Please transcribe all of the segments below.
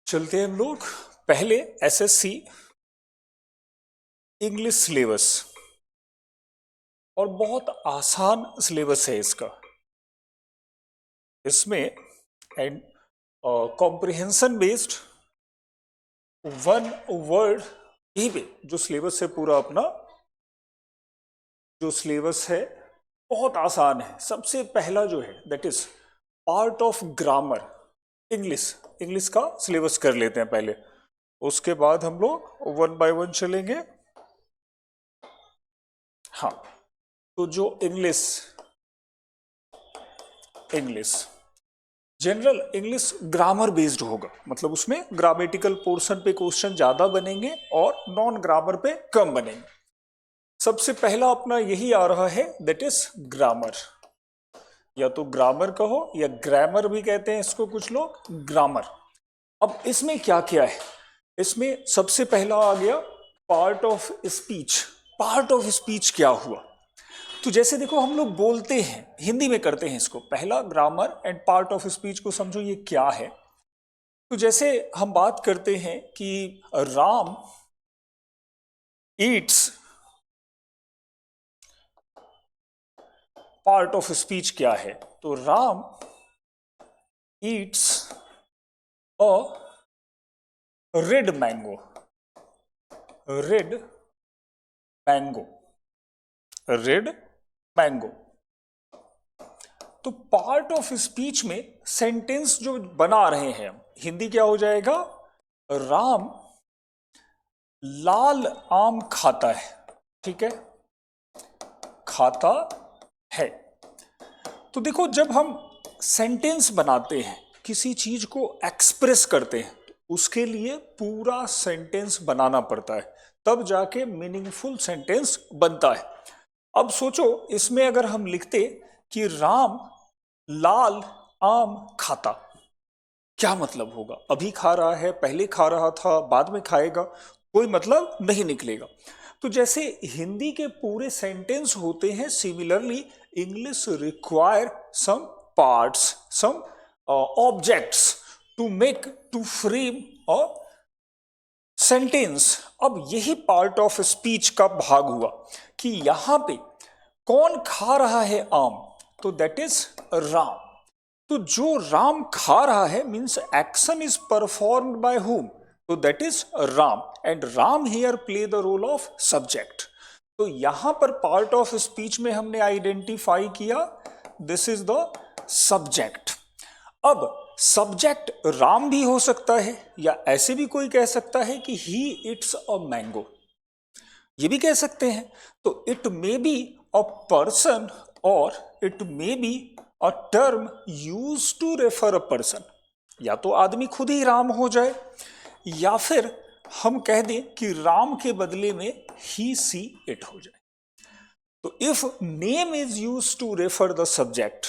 चलते हैं हम लोग पहले एसएससी इंग्लिश सिलेबस। और बहुत आसान सिलेबस है इसका। इसमें and comprehension based one word, यही पे जो सिलेबस है पूरा अपना जो सिलेबस है बहुत आसान है। सबसे पहला जो है that is part of grammar. English का सिलेबस कर लेते हैं पहले, उसके बाद हम लोग वन बाय वन चलेंगे। हाँ, तो जो English general English grammar based होगा, मतलब उसमें ग्रामेटिकल पोर्शन पे क्वेश्चन ज्यादा बनेंगे और नॉन ग्रामर पे कम बनेंगे। सबसे पहला अपना यही आ रहा है दैट इज ग्रामर, या तो ग्रामर कहो या ग्रामर भी कहते हैं इसको कुछ लोग, ग्रामर। अब इसमें क्या क्या है, इसमें सबसे पहला आ गया part of speech. Part of speech क्या हुआ, तो जैसे देखो हम लोग बोलते हैं, हिंदी में करते हैं इसको, पहला grammar and part of speech को समझो ये क्या है। तो जैसे हम बात करते हैं कि Ram Yeats, part of speech क्या है, तो राम ईट्स अ रेड मैंगो। Red mango. तो पार्ट ऑफ स्पीच में सेंटेंस जो बना रहे हैं, हिंदी क्या हो जाएगा, राम लाल आम खाता है। ठीक है, खाता है। तो देखो जब हम सेंटेंस बनाते हैं, किसी चीज को एक्सप्रेस करते हैं, उसके लिए पूरा सेंटेंस बनाना पड़ता है, तब जाके मीनिंगफुल सेंटेंस बनता है। अब सोचो इसमें अगर हम लिखते कि राम लाल आम खाता, क्या मतलब होगा, अभी खा रहा है, पहले खा रहा था, बाद में खाएगा, कोई मतलब नहीं निकलेगा। तो जैसे हिंदी के पूरे सेंटेंस होते हैं, similarly English require some parts, some objects to frame a sentence. अब यही पार्ट ऑफ स्पीच का भाग हुआ कि यहां पे कौन खा रहा है आम, तो दैट इज राम। तो जो राम खा रहा है means action is performed by whom, तो that is Ram, and Ram here play the role of subject. तो यहां पर पार्ट ऑफ स्पीच में हमने आइडेंटिफाई किया दिस इज द सब्जेक्ट। अब सब्जेक्ट राम भी हो सकता है, या ऐसे भी कोई कह सकता है कि ही इट्स अ मैंगो, ये भी कह सकते हैं। तो it may be a person और it may be a term use to refer a person, या तो आदमी खुद ही राम हो जाए, या फिर हम कह दें कि राम के बदले में ही सी इट हो जाए। तो if name is use to refer the subject,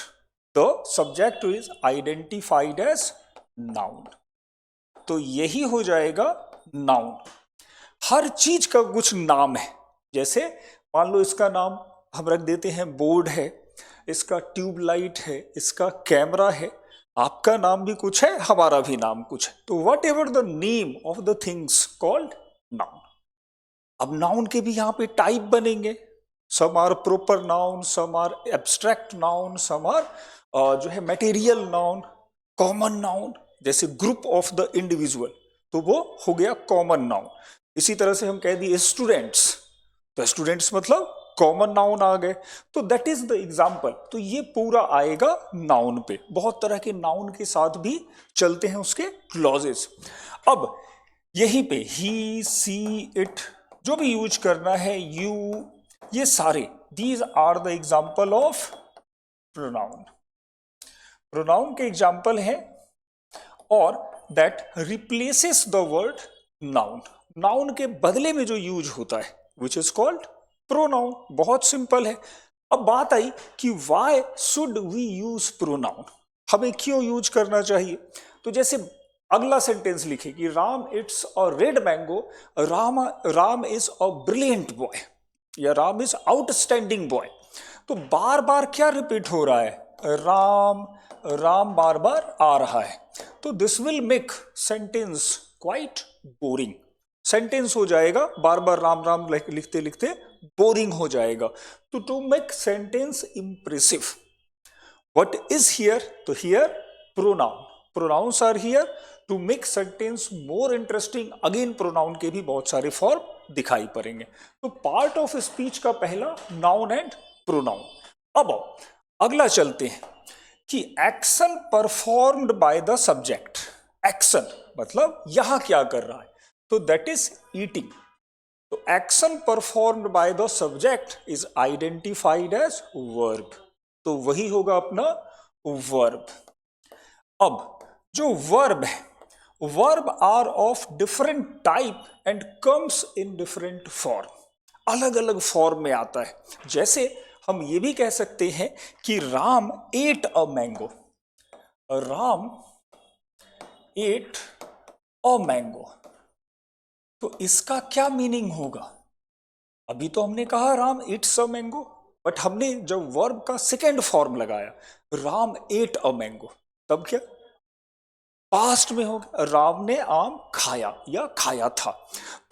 the subject is identified as noun, तो यही हो जाएगा नाउन। हर चीज का कुछ नाम है, जैसे मान लो इसका नाम हम रख देते हैं बोर्ड है, इसका ट्यूबलाइट है, इसका कैमरा है, आपका नाम भी कुछ है, हमारा भी नाम कुछ है। तो whatever the name of the things called noun. अब नाउन के भी यहां पे टाइप बनेंगे, some are proper noun, some are abstract noun, some are जो है मटेरियल नाउन, कॉमन नाउन। जैसे ग्रुप ऑफ द इंडिविजुअल, तो वो हो गया कॉमन नाउन। इसी तरह से हम कह दिए स्टूडेंट्स, तो स्टूडेंट्स मतलब कॉमन नाउन आ गए। तो दैट इज द एग्जाम्पल। तो ये पूरा आएगा नाउन पे। बहुत तरह के नाउन के साथ भी चलते हैं उसके क्लॉजेस। अब यहीं पे ही सी इट जो भी यूज करना है, यू, ये सारे these are the example of pronoun. Pronoun के एग्जाम्पल है और that replaces the word noun. Noun के बदले में जो यूज होता है विच इज कॉल्ड प्रोनाउन। बहुत सिंपल है। अब बात आई कि why should we use pronoun, हमें क्यों यूज करना चाहिए। तो जैसे अगला सेंटेंस लिखे कि Ram it's a red mango, Ram is a brilliant boy, या राम इज आउटस्टैंडिंग बॉय। तो बार बार क्या रिपीट हो रहा है, राम, राम बार बार आ रहा है। तो this will make sentence quite boring, sentence हो जाएगा बार बार राम राम लिखते लिखते बोरिंग हो जाएगा। तो to make sentence impressive, what is here, तो here pronoun, pronouns are here to make sentence more interesting. Again pronoun के भी बहुत सारे फॉर्म दिखाई पड़ेंगे। तो पार्ट ऑफ स्पीच का पहला नाउन एंड प्रोनाउन। अब अगला चलते हैं कि action performed by the subject. Action मतलब यहां क्या कर रहा है, तो दैट इज ईटिंग। तो action performed by the subject is identified as verb, तो वही होगा अपना वर्ब। अब जो वर्ब है, verb are of different type and comes in different form, अलग अलग फॉर्म में आता है। जैसे हम ये भी कह सकते हैं कि Ram at a mango, Ram at a mango, तो इसका क्या मीनिंग होगा? अभी तो हमने कहा Ram Yeats a mango, but हमने जब वर्ब का सेकेंड फॉर्म लगाया राम एट अ मैंगो, तब क्या पास्ट में होगा, राम ने आम खाया या खाया था।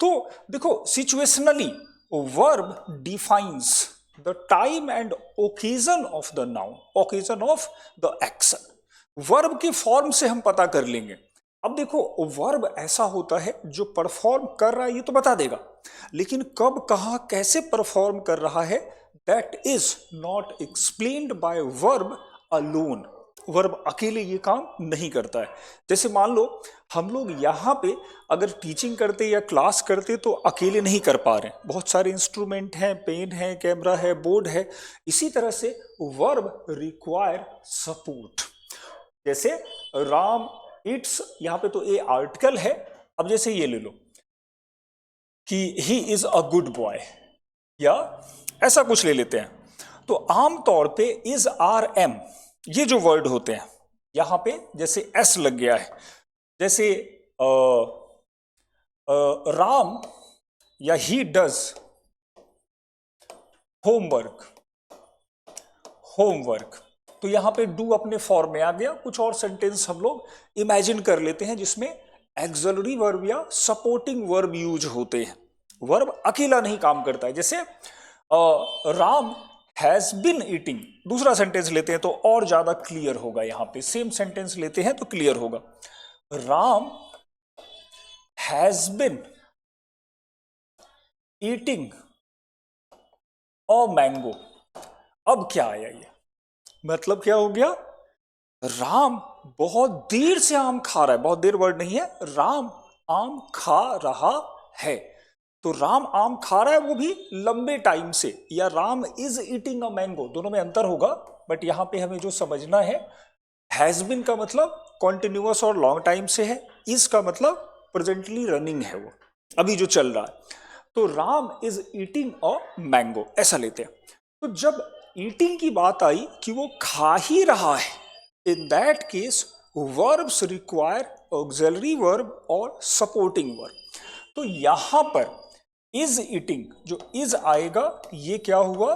तो देखो situationally verb defines the time and occasion of the noun, occasion of the action. Verb की फॉर्म से हम पता कर लेंगे। अब देखो वर्ब ऐसा होता है जो परफॉर्म कर रहा है ये तो बता देगा, लेकिन कब कहां कैसे परफॉर्म कर रहा है that is not explained bye verb alone. Verb अकेले ये काम नहीं करता है। जैसे मान लो हम लोग यहाँ पे अगर टीचिंग करते या क्लास करते तो अकेले नहीं कर पा रहे हैं, बहुत सारे इंस्ट्रूमेंट हैं, पेन है, कैमरा है, बोर्ड है। इसी तरह से वर्ब रिक्वायर सपोर्ट। जैसे राम इट्स, यहाँ पे तो ए आर्टिकल है। अब जैसे ये ले लो कि he is a good boy या ऐसा कुछ ले लेते हैं, तो आमतौर पे इज आर एम ये जो वर्ड होते हैं यहां पे जैसे एस लग गया है, जैसे राम या ही डज होमवर्क, होमवर्क, तो यहां पे डू अपने फॉर्म में आ गया। कुछ और सेंटेंस हम लोग इमेजिन कर लेते हैं जिसमें एक्सिलरी वर्ब या सपोर्टिंग वर्ब यूज होते हैं। वर्ब अकेला नहीं काम करता है। जैसे राम हैज बिन ईटिंग, दूसरा सेंटेंस लेते हैं तो और ज्यादा क्लियर होगा। यहां पे सेम सेंटेंस लेते हैं तो क्लियर होगा, Ram has been eating a mango. अब क्या आया ये, मतलब क्या हो गया, राम बहुत देर से आम खा रहा है, बहुत देर वर्ड नहीं है, राम आम खा रहा है। तो राम आम खा रहा है वो भी लंबे टाइम से, या Ram is eating a mango, दोनों में अंतर होगा। बट यहां पे हमें जो समझना है, हैज बिन का मतलब कॉन्टिन्यूअस और लॉन्ग टाइम से है, इज का मतलब प्रेजेंटली रनिंग है, वो अभी जो चल रहा है। तो Ram is eating a mango ऐसा लेते हैं। तो जब ईटिंग की बात आई कि वो खा ही रहा है, इन that case verbs require auxiliary verb और सपोर्टिंग वर्ब। तो यहां पर इज ईटिंग जो इज आएगा ये क्या हुआ,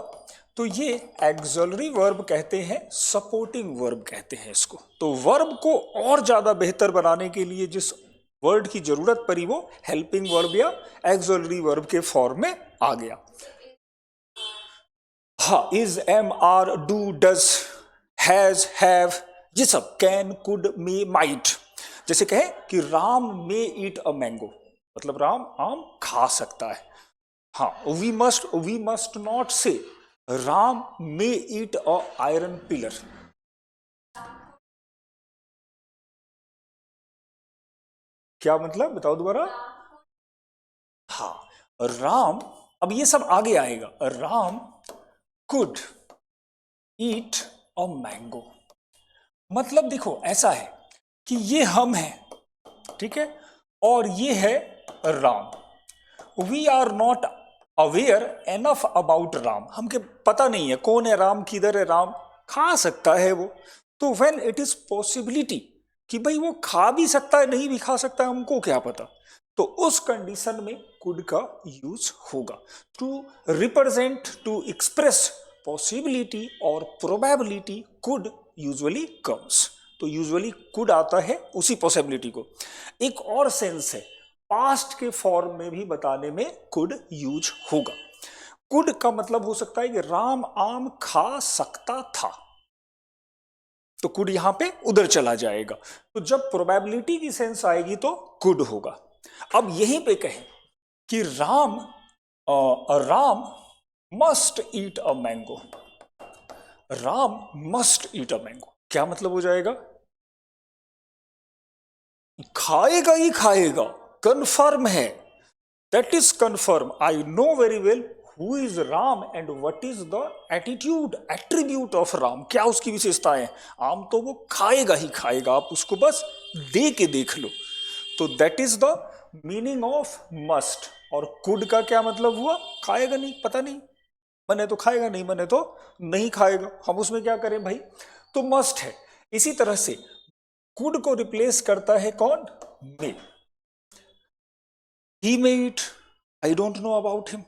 तो ये एक्सिलरी वर्ब कहते हैं, सपोर्टिंग वर्ब कहते हैं इसको। तो वर्ब को और ज्यादा बेहतर बनाने के लिए जिस वर्ड की जरूरत पड़ी वो हेल्पिंग वर्ब या एक्सिलरी वर्ब के फॉर्म में आ गया। हाँ, is, am, are, do, does, has, have, ये सब कैन, कुड, मे, माइट। जैसे कहें कि राम मे ईट अ मैंगो, मतलब राम आम खा सकता है। हाँ, वी मस्ट नॉट से राम मे ईट अ आयरन पिलर। क्या मतलब, बताओ दोबारा। हाँ, राम, अब ये सब आगे आएगा, Ram could eat a mango. मतलब देखो ऐसा है कि ये हम हैं, ठीक है, और ये है Ram. We are not aware enough about Ram, हमके पता नहीं है कौन है राम, किधर है राम, खा सकता है वो। तो व्हेन इट इज पॉसिबिलिटी कि भाई वो खा भी सकता है नहीं भी खा सकता है, हमको क्या पता, तो उस कंडीशन में कुड का यूज होगा to represent, to express possibility और प्रोबेबिलिटी, कुड यूजुअली कम्स। तो यूजुअली कुड आता है उसी पॉसिबिलिटी को। एक और सेंस है, पास्ट के फॉर्म में भी बताने में कुड यूज होगा। कुड का मतलब हो सकता है कि राम आम खा सकता था, तो कुड यहां पे उधर चला जाएगा। तो जब प्रोबेबिलिटी की सेंस आएगी तो कुड होगा। अब यहीं पे कहें कि Ram must eat a mango, Ram must eat a mango, क्या मतलब हो जाएगा? खाएगा ही खाएगा, कंफर्म है, that is confirm. I know very well who is Ram and what is the attitude, attribute of Ram, क्या उसकी विशेषताएं। आम तो वो खाएगा ही खाएगा, आप उसको बस दे के देख लो। तो that is the meaning of must. और कुड का क्या मतलब हुआ? खाएगा नहीं, पता नहीं, मने तो खाएगा नहीं, मने तो नहीं खाएगा, हम उसमें क्या करें भाई, तो मस्ट है। इसी तरह से कुड को रिप्लेस करता है कौन? May. He may eat, I don't know about him,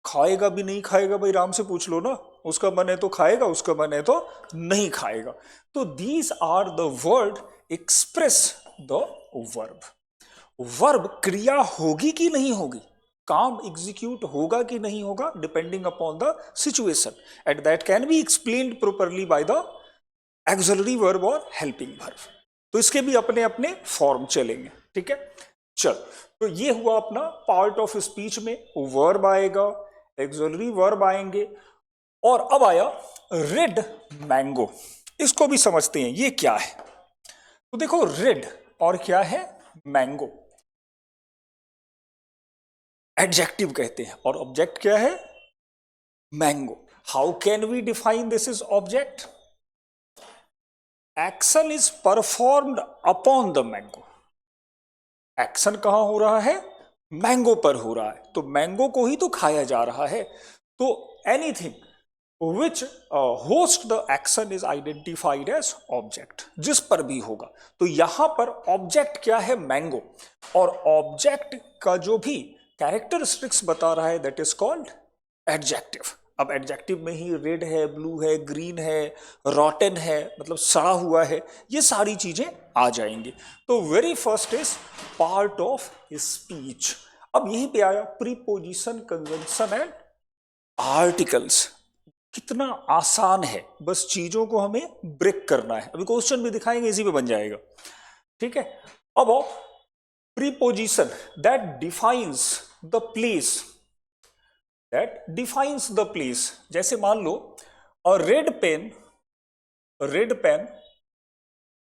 खाएगा भी नहीं खाएगा भाई, राम से पूछ लो ना, उसका मन है तो खाएगा, उसका मन है तो नहीं खाएगा। तो these are the word express the verb. Verb क्रिया होगी कि नहीं होगी, काम एग्जीक्यूट होगा कि नहीं होगा, depending upon the situation, and that can be explained properly by the axillary verb और हेल्पिंग वर्ब। तो इसके भी अपने अपने फॉर्म चलेंगे, ठीक है। चल, तो ये हुआ अपना पार्ट ऑफ स्पीच में वर्ब आएगा, एक्सिलरी वर्ब आएंगे, और अब आया रेड मैंगो। इसको भी समझते हैं ये क्या है। तो देखो, रेड और क्या है? मैंगो। एडजेक्टिव कहते हैं, और ऑब्जेक्ट क्या है? Mango. How can we define this is object? Action is performed upon the mango. Action कहां हो रहा है? मैंगो पर हो रहा है, तो मैंगो को ही तो खाया जा रहा है। तो anything which host the action is identified as object, जिस पर भी होगा। तो यहां पर ऑब्जेक्ट क्या है? मैंगो। और ऑब्जेक्ट का जो भी कैरेक्टरिस्टिक्स बता रहा है दैट इज कॉल्ड एडजेक्टिव। अब एडजेक्टिव में ही रेड है, ब्लू है, ग्रीन है, रॉटन है, मतलब सड़ा हुआ है, ये सारी चीजें आ जाएंगी। तो very first is part of speech. अब यहीं पे आया प्रीपोजिशन, कंजंक्शन एंड आर्टिकल्स। कितना आसान है, बस चीजों को हमें ब्रेक करना है। अभी क्वेश्चन भी दिखाएंगे, इसी पे बन जाएगा, ठीक है। अब preposition that defines the place, that defines the place. जैसे मान लो a red pen, red pen,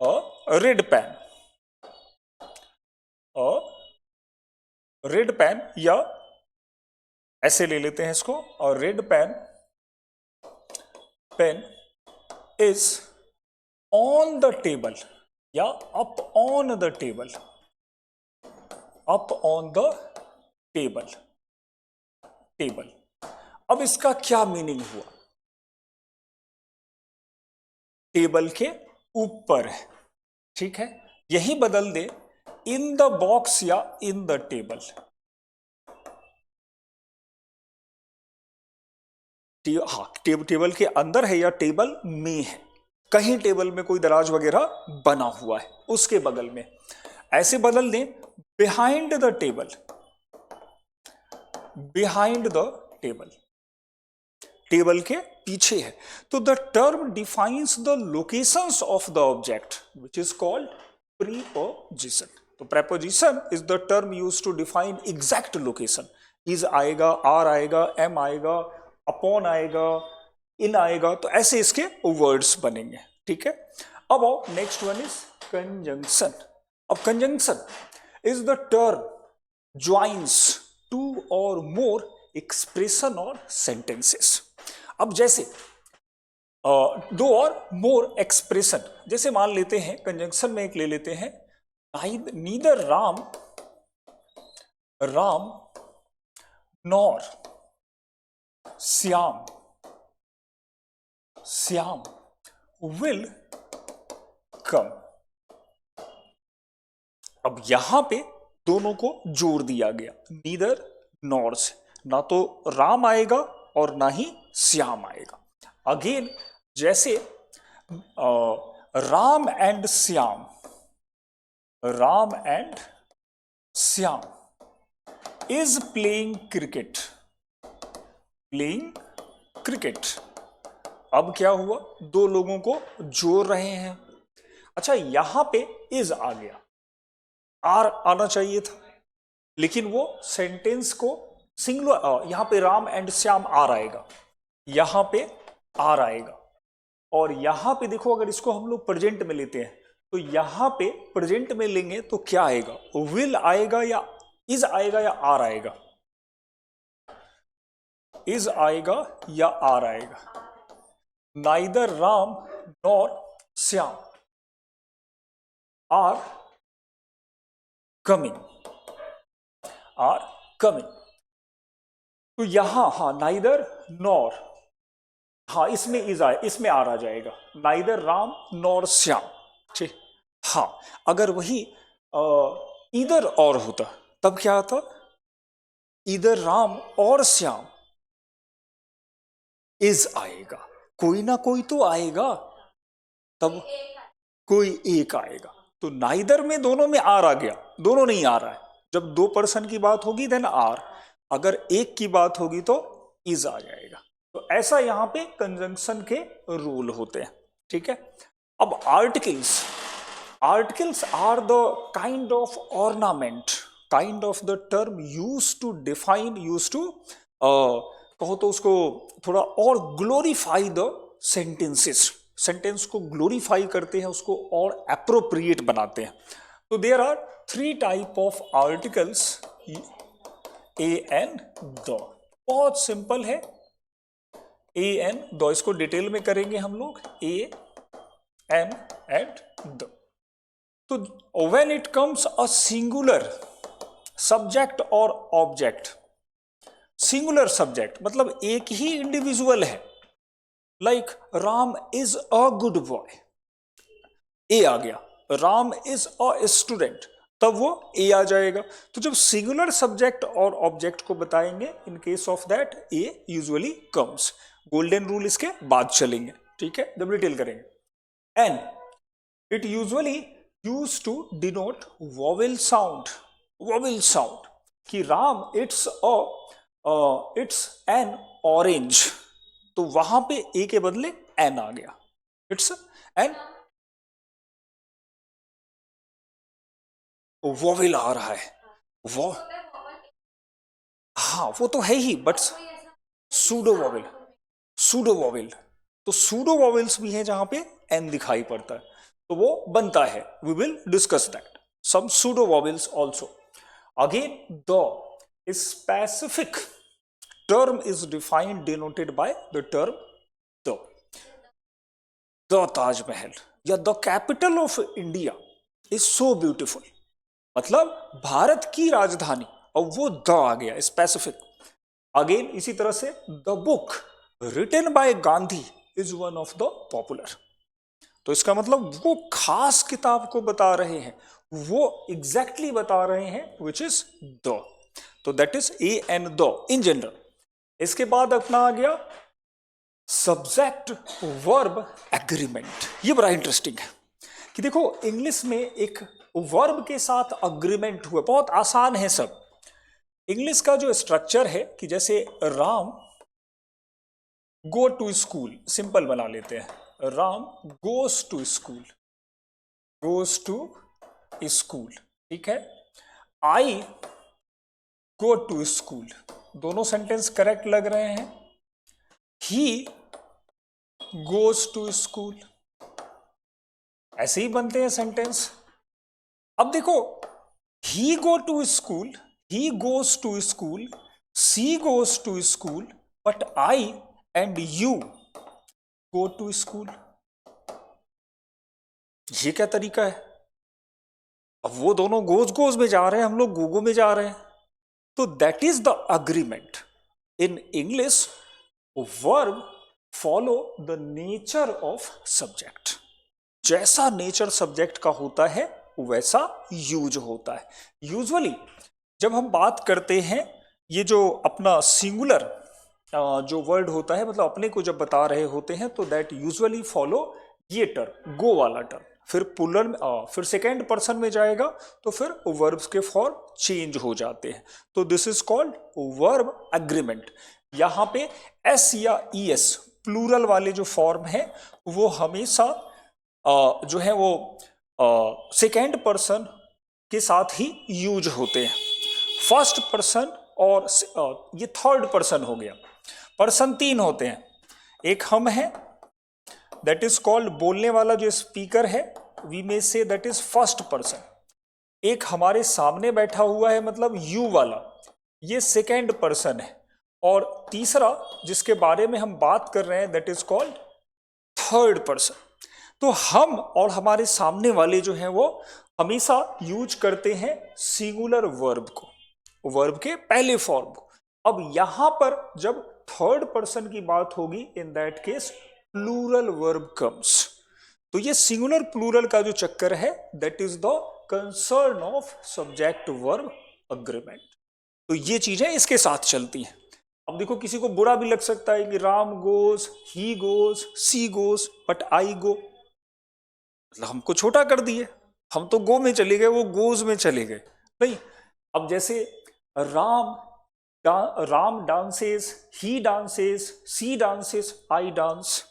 a red pen, a red pen, या ऐसे ले लेते हैं इसको, a red pen, pen is on the table, या upon the table, upon the table, table. अब इसका क्या मीनिंग हुआ? टेबल के ऊपर है, ठीक है। यही बदल दे इन द बॉक्स या इन द टेबल। हाँ, टेबल के अंदर है या टेबल में है, कहीं टेबल में कोई दराज वगैरह बना हुआ है उसके बगल में। ऐसे बदल दें behind the table, behind the table, table के पीछे है। तो the term defines the locations of the object which is called preposition. तो preposition is the term use to define exact location. Is आएगा, आर आएगा, एम आएगा, upon आएगा, in आएगा, तो ऐसे इसके वर्ड्स बनेंगे, ठीक है। अब आओ नेक्स्ट वन इज कंजंक्शन। अब conjunction is the term joins two और मोर एक्सप्रेशन और सेंटेंसेस। अब जैसे दो और मोर एक्सप्रेशन, जैसे मान लेते हैं कंजंक्शन में एक ले लेते हैं, neither Ram, Ram nor Shyam, Shyam will come. अब यहां पे दोनों को जोड़ दिया गया, नीदर नॉर से, ना तो राम आएगा और ना ही श्याम आएगा। अगेन जैसे Ram and Shyam, Ram and Shyam is playing cricket, playing cricket. अब क्या हुआ, दो लोगों को जोड़ रहे हैं। अच्छा, यहां पे इज आ गया, आर आना चाहिए था, लेकिन वो सेंटेंस को सिंगुलर, यहां पे राम एंड श्याम आर आएगा, यहां पे आर आएगा। और यहां पे देखो, अगर इसको हम लोग प्रेजेंट में लेते हैं तो यहां पे प्रेजेंट में लेंगे तो क्या आएगा, विल आएगा या इज आएगा या आर आएगा, इज आएगा या आर आएगा। Neither Ram nor Shyam are coming, are coming. तो यहां हाँ, नाइदर नॉर, हाँ इसमें इज आए, इसमें आर आ जाएगा, नाइदर राम नॉर श्याम। ठीक, हाँ अगर वही इधर और होता तब क्या आता, इधर राम और श्याम, इज आएगा, कोई ना कोई तो आएगा, तब कोई एक आएगा। तो नाइदर में दोनों में आर आ गया, दोनों नहीं आ रहा है। जब दो पर्सन की बात होगी देन आर, अगर एक की बात होगी तो इज आ जाएगा। तो ऐसा यहां पे कंजंक्शन के रूल होते हैं। ठीक है, अब articles, articles are the kind of ornament, kind of the term use to define, use to कहो तो उसको थोड़ा और ग्लोरीफाई द सेंटेंसेस, सेंटेंस को ग्लोरीफाई करते हैं, उसको और एप्रोप्रिएट बनाते हैं। तो there are three type of articles, a an the, बहुत सिंपल है, ए एन द, इसको डिटेल में करेंगे हम लोग, ए एन एंड द। तो when it comes a singular subject और ऑब्जेक्ट, सिंगुलर सब्जेक्ट मतलब एक ही इंडिविजुअल है, like Ram is a good boy, A आ गया, राम इज अ स्टूडेंट, तब वो ए आ जाएगा। तो जब सिंगुलर सब्जेक्ट और ऑब्जेक्ट को बताएंगे, in case of that a usually comes. Golden rule इसके बाद चलेंगे, ठीक है, जब डिटेल करेंगे। An, it usually use to denote vowel sound, vowel sound, कि राम इट्स एन ऑरेंज, तो वहां पे ए के बदले एन आ गया, इट्स एन, वोवेल आ रहा है वो, हाँ वो तो है ही, but pseudo vowel, pseudo vowel, तो सूडो वोवेल्स भी है जहां पे एन दिखाई पड़ता है, तो वो बनता है, we will discuss that, some pseudo vowels also. Again the specific term is defined, denoted by the term the Taj Mahal या the capital of India is so beautiful, मतलब भारत की राजधानी, और वो द आ गया स्पेसिफिक। अगेन इसी तरह से the book written by Gandhi is one of the popular, तो इसका मतलब वो खास किताब को बता रहे हैं, वो एग्जैक्टली बता रहे हैं, विच इज द, तो that is A and the in general. इसके बाद अपना आ गया सब्जेक्ट वर्ब एग्रीमेंट। ये बड़ा इंटरेस्टिंग है कि देखो इंग्लिश में एक वर्ब के साथ अग्रीमेंट हुआ, बहुत आसान है सब। इंग्लिश का जो स्ट्रक्चर है कि जैसे Ram go to school, simple बना लेते हैं, Ram goes to school, goes to school, ठीक है। आई गो टू स्कूल, दोनों सेंटेंस करेक्ट लग रहे हैं। ही गोज टू स्कूल, ऐसे ही बनते हैं सेंटेंस। अब देखो, he go to school, he goes to school, she goes to school, but I and you go to school, ये क्या तरीका है? अब वो दोनों गोज में जा रहे हैं, हम लोग गोगो में जा रहे हैं, तो that is the agreement. In English verb follow the nature of subject, जैसा नेचर सब्जेक्ट का होता है वैसा यूज होता है। यूजुअली जब हम बात करते हैं, ये जो अपना सिंगुलर जो वर्ड होता है, मतलब अपने को जब बता रहे होते हैं, तो दैट यूजुअली फॉलो ये टर्म गो वाला टर्म, फिर पुलर में फिर सेकेंड पर्सन में जाएगा तो फिर वर्ब्स के फॉर्म चेंज हो जाते हैं। तो this is called verb agreement. यहां पे एस या ई एस प्लूरल वाले जो फॉर्म है वो हमेशा जो है वो सेकेंड पर्सन के साथ ही यूज होते हैं। फर्स्ट पर्सन और ये थर्ड पर्सन हो गया। पर्सन तीन होते हैं, एक हम हैं, दैट इज कॉल्ड बोलने वाला जो स्पीकर है, we may say that is first person. एक हमारे सामने बैठा हुआ है मतलब यू वाला, ये सेकेंड पर्सन है। और तीसरा जिसके बारे में हम बात कर रहे हैं that is called third person. तो हम और हमारे सामने वाले जो हैं वो हमेशा यूज करते हैं सिंगुलर वर्ब को, वर्ब के पहले फॉर्म को। अब यहां पर जब थर्ड पर्सन की बात होगी in that case plural verb comes. तो ये सिंगुलर प्लूरल का जो चक्कर है that is the concern of subject verb agreement. तो ये चीजें इसके साथ चलती हैं। अब देखो किसी को बुरा भी लग सकता है कि Ram goes, he goes, she goes but I go, मतलब हमको छोटा कर दिए, हम तो गो में चले गए, वो गोज में चले गए। नहीं, अब जैसे Ram dances, he dances, she dances, I dance,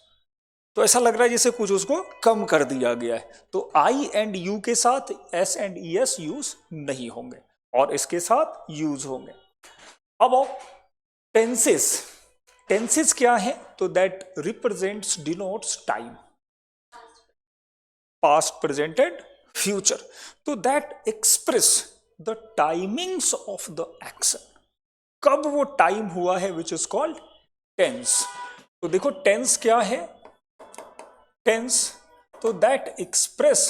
तो ऐसा लग रहा है जैसे कुछ उसको कम कर दिया गया है। तो आई एंड यू के साथ S and E S use नहीं होंगे और इसके साथ यूज होंगे। अब टेंसेस, टेंसेस क्या है? तो that represents denotes time, past, present and future. तो that express the timings of the action, कब वो टाइम हुआ है, विच इज कॉल्ड टेंस। तो देखो टेंस क्या है? टेंस, तो that express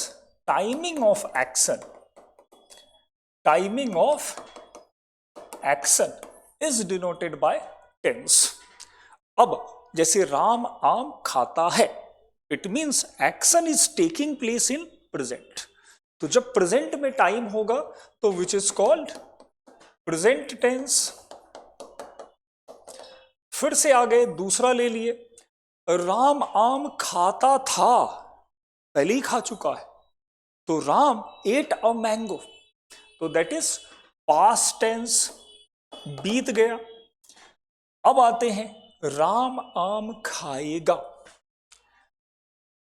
timing of action, timing of action is denoted by tense. अब जैसे राम आम खाता है, it means action is taking place in present. तो जब प्रेजेंट में टाइम होगा तो which is called present tense. फिर से आ गए, दूसरा ले लिए, राम आम खाता था, पहले ही खा चुका है, तो राम एट अ मैंगो, तो दैट इज पास्ट टेंस, बीत गया। अब आते हैं राम आम खाएगा,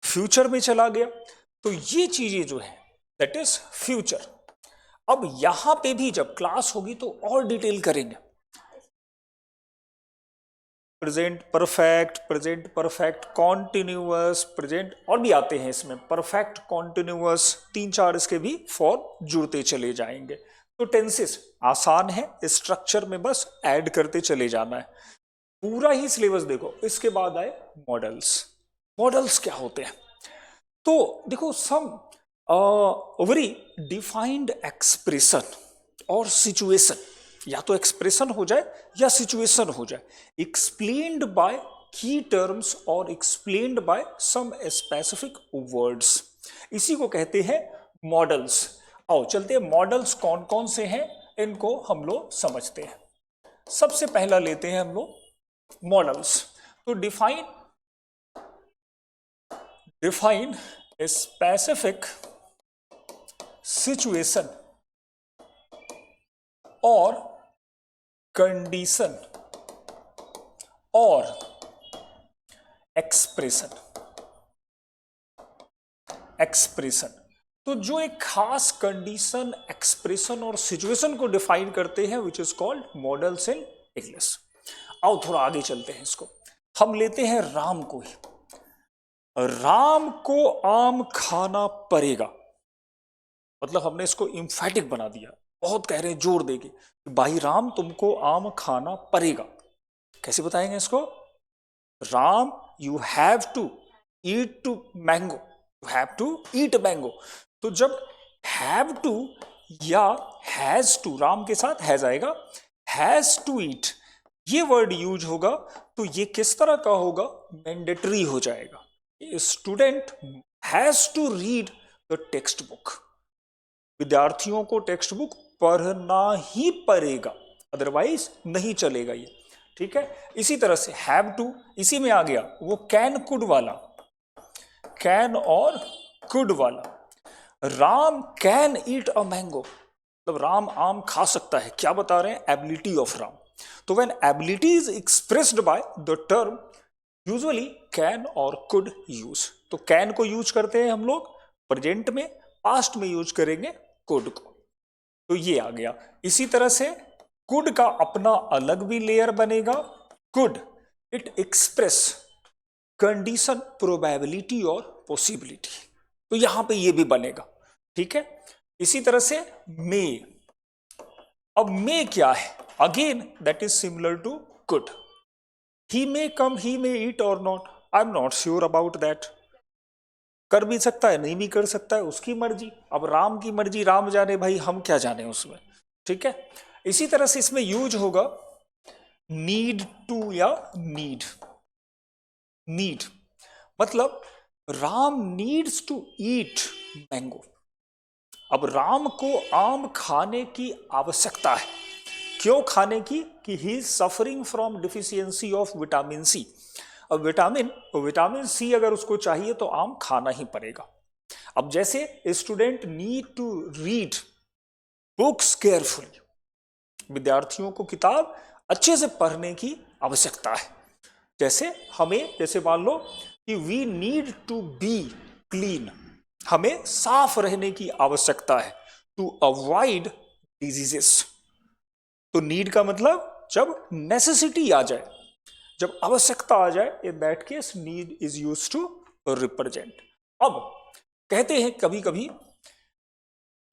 फ्यूचर में चला गया। तो ये चीजें जो है दैट इज फ्यूचर। अब यहां पे भी जब क्लास होगी तो और डिटेल करेंगे, प्रेजेंट परफेक्ट, कॉन्टिन्यूअस, प्रेजेंट, और भी आते हैं इसमें, परफेक्ट, कॉन्टिन्यूअस, 3-4 इसके भी फॉर्म जुड़ते चले जाएंगे। तो टेंसेस आसान है, स्ट्रक्चर में बस ऐड करते चले जाना है। पूरा ही सिलेबस देखो। इसके बाद आए मॉडल्स। मॉडल्स क्या होते हैं? तो देखो सम वेरी डिफाइंड एक्सप्रेशन और सिचुएशन, या तो एक्सप्रेशन हो जाए या सिचुएशन हो जाए, एक्सप्लेन्ड बाय की टर्म्स और explained by some specific words, इसी को कहते हैं मॉडल्स। आओ चलते हैं, मॉडल्स कौन कौन से हैं इनको हम लोग समझते हैं। सबसे पहला लेते हैं हम लोग मॉडल्स। तो डिफाइन ए स्पेसिफिक सिचुएशन और कंडीशन और एक्सप्रेशन। तो जो एक खास कंडीशन, एक्सप्रेशन और सिचुएशन को डिफाइन करते हैं विच is called models in English. आओ थोड़ा आगे चलते हैं इसको। हम लेते हैं राम को ही। राम को आम खाना पड़ेगा, मतलब हमने इसको इंफैटिक बना दिया, बहुत कह रहे हैं जोर देके, भाई राम तुमको आम खाना पड़ेगा। कैसे बताएंगे इसको? Ram you have to eat mango, you have to eat mango. तो जब हैव टू या हैज टू, राम के साथ हैज आएगा, हैज टू ईट ये वर्ड यूज होगा, तो ये किस तरह का होगा? मैंडेटरी हो जाएगा। Student has to read the textbook, विद्यार्थियों को टेक्स्ट बुक पढ़ना ही पड़ेगा, अदरवाइज नहीं चलेगा ये, ठीक है। इसी तरह से हैव टू इसी में आ गया, वो कैन कुड वाला, कैन और कुड वाला, Ram can eat a mango, मतलब राम आम खा सकता है, क्या बता रहे हैं, एबिलिटी ऑफ राम। तो when ability is expressed by the term usually can और कुड यूज, तो कैन को यूज करते हैं हम लोग प्रेजेंट में, पास्ट में यूज करेंगे कुड को। तो ये आ गया। इसी तरह से कुड का अपना अलग भी लेयर बनेगा, could it express condition, probability और पॉसिबिलिटी, तो यहां पे ये भी बनेगा, ठीक है। इसी तरह से मे, अब मे क्या है, again that is similar to could, he may come, he may eat और not, I am not sure about that, कर भी सकता है नहीं भी कर सकता है, उसकी मर्जी, अब राम की मर्जी राम जाने, भाई हम क्या जाने उसमें, ठीक है। इसी तरह से इसमें यूज होगा नीड टू या नीड, नीड मतलब Ram needs to eat mango, अब राम को आम खाने की आवश्यकता है, क्यों खाने की, कि he is suffering from deficiency of vitamin C, अब विटामिन सी अगर उसको चाहिए तो आम खाना ही पड़ेगा। अब जैसे student need to read books carefully, विद्यार्थियों को किताब अच्छे से पढ़ने की आवश्यकता है, जैसे हमें, जैसे मान लो कि we need to be clean, हमें साफ रहने की आवश्यकता है, टू अवॉइड डिजीजेस, तो नीड का मतलब जब नेसेसिटी आ जाए, जब आवश्यकता आ जाए, in that case need is use to represent. अब कहते हैं कभी कभी,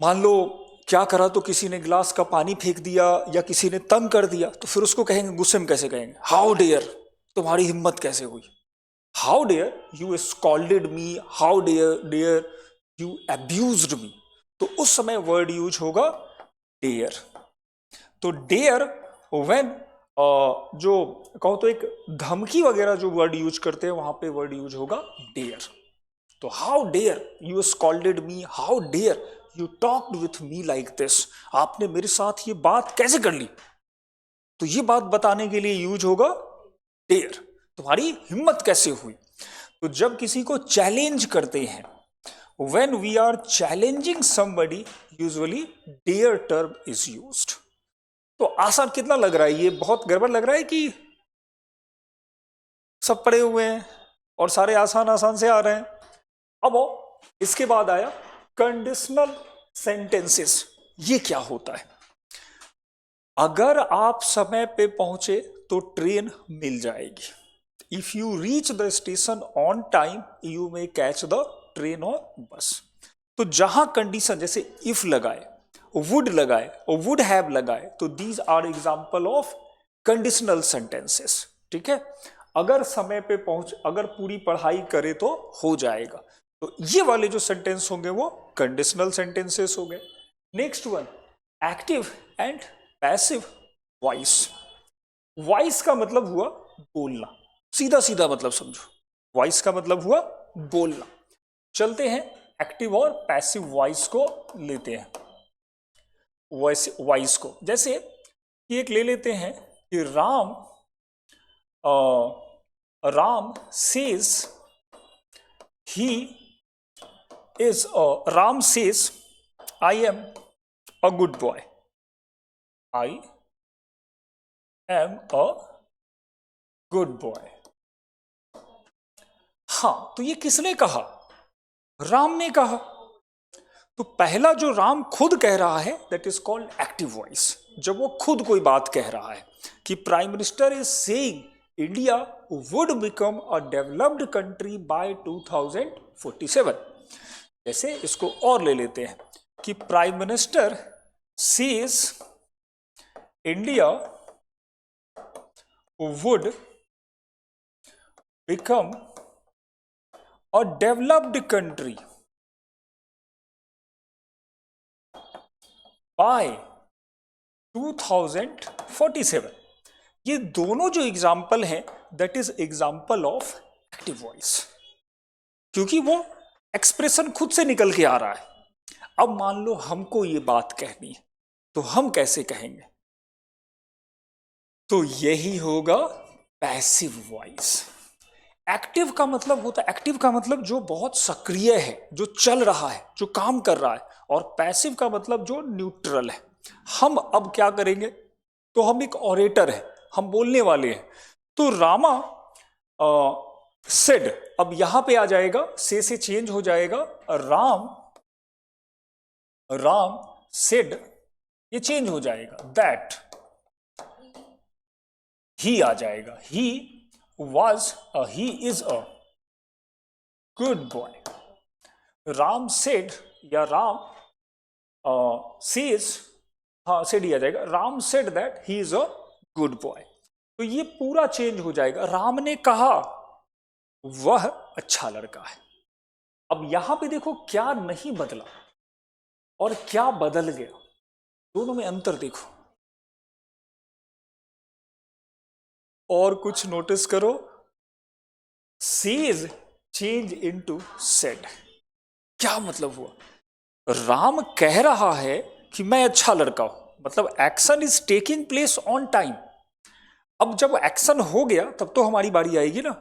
मान लो क्या करा, तो किसी ने गिलास का पानी फेंक दिया या किसी ने तंग कर दिया, तो फिर उसको कहेंगे, गुस्से में कैसे कहेंगे, हाउ डेयर, तुम्हारी हिम्मत कैसे हुई, how dare you scolded me, how dare you abused me, तो उस समय वर्ड यूज होगा डेयर। तो डेयर व्हेन जो कहो तो एक धमकी वगैरह जो वर्ड यूज करते हैं, वहां पे वर्ड यूज होगा डेयर। तो how dare you scolded me, how dare you talked with me like this, आपने मेरे साथ ये बात कैसे कर ली, तो ये बात बताने के लिए यूज होगा डेयर, तुम्हारी हिम्मत कैसे हुई। तो जब किसी को चैलेंज करते हैं, when we are challenging somebody, usually dare term is used. तो आसान कितना लग रहा है, ये बहुत गड़बड़ लग रहा है कि सब पढ़े हुए हैं और सारे आसान आसान से आ रहे हैं। अब इसके बाद आया कंडीशनल सेंटेंसेस, ये क्या होता है, अगर आप समय पे पहुंचे तो ट्रेन मिल जाएगी, if you reach the station on time you may catch the train और बस। तो जहां कंडीशन जैसे इफ लगाए, वुड लगाए और वुड हैव लगाए, तो these are example of conditional sentences, ठीक है। अगर समय पे पहुंच, अगर पूरी पढ़ाई करे तो हो जाएगा, तो ये वाले जो सेंटेंस होंगे वो कंडीशनल सेंटेंसेस हो गए। Next one, active and passive voice. Voice का मतलब हुआ बोलना, सीधा सीधा मतलब समझो, वॉइस का मतलब हुआ बोलना। चलते हैं एक्टिव और पैसिव वॉइस को लेते हैं, वॉइस को, जैसे एक ले लेते हैं कि Ram says he is, Ram says I am a good boy, I am a good boy. हाँ, तो ये किसने कहा, राम ने कहा। तो पहला जो राम खुद कह रहा है that is called active voice, जब वो खुद कोई बात कह रहा है कि prime minister is saying India would become a developed country bye 2047। जैसे इसको और ले लेते हैं कि prime minister says India would become a developed country bye 2047। ये दोनों जो एग्जाम्पल हैं that is example of active voice, क्योंकि वो एक्सप्रेशन खुद से निकल के आ रहा है। अब मान लो हमको ये बात कहनी है, तो हम कैसे कहेंगे, तो यही होगा पैसिव वॉइस। एक्टिव का मतलब होता है, एक्टिव का मतलब जो बहुत सक्रिय है, जो चल रहा है, जो काम कर रहा है, और पैसिव का मतलब जो न्यूट्रल है। हम अब क्या करेंगे, तो हम एक ऑरेटर है, हम बोलने वाले हैं। तो रामा सेड, अब यहां पे आ जाएगा, से चेंज हो जाएगा राम, राम सेड, ये चेंज हो जाएगा दैट, ही आ जाएगा, he was, he is a good boy. Ram said या राम सेज, हाँ सेड ही आ जाएगा, Ram said that he is a good boy. तो ये पूरा चेंज हो जाएगा, राम ने कहा वह अच्छा लड़का है। अब यहां पे देखो क्या नहीं बदला और क्या बदल गया, दोनों में अंतर देखो, और कुछ नोटिस करो, सेज चेंज इनटू सेड। क्या मतलब हुआ, राम कह रहा है कि मैं अच्छा लड़का हूं, मतलब action is taking place on time. अब जब एक्शन हो गया तब तो हमारी बारी आएगी ना,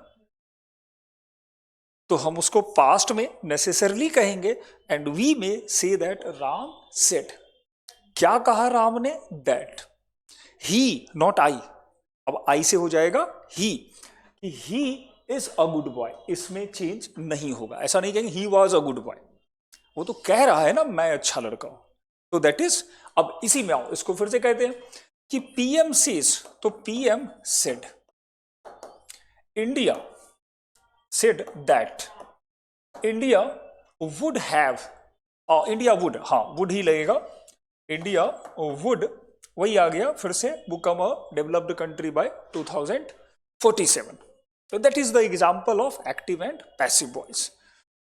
तो हम उसको पास्ट में नेसेसरली कहेंगे, एंड वी में से दैट राम सेड। क्या कहा राम ने, दैट, ही नॉट आई, अब आई से हो जाएगा ही, कि he is a good boy, इसमें चेंज नहीं होगा, ऐसा नहीं कहेंगे he was a good boy, वो तो कह रहा है ना मैं अच्छा लड़का हूं, तो दैट इज। अब इसी में आओ, इसको फिर से कहते हैं कि पीएम सेज, तो PM said, India said that, India would have, India would, हाँ वुड ही लगेगा, इंडिया वुड, वही आ गया फिर से, become a developed country bye 2047। तो that is the example of active and passive voice.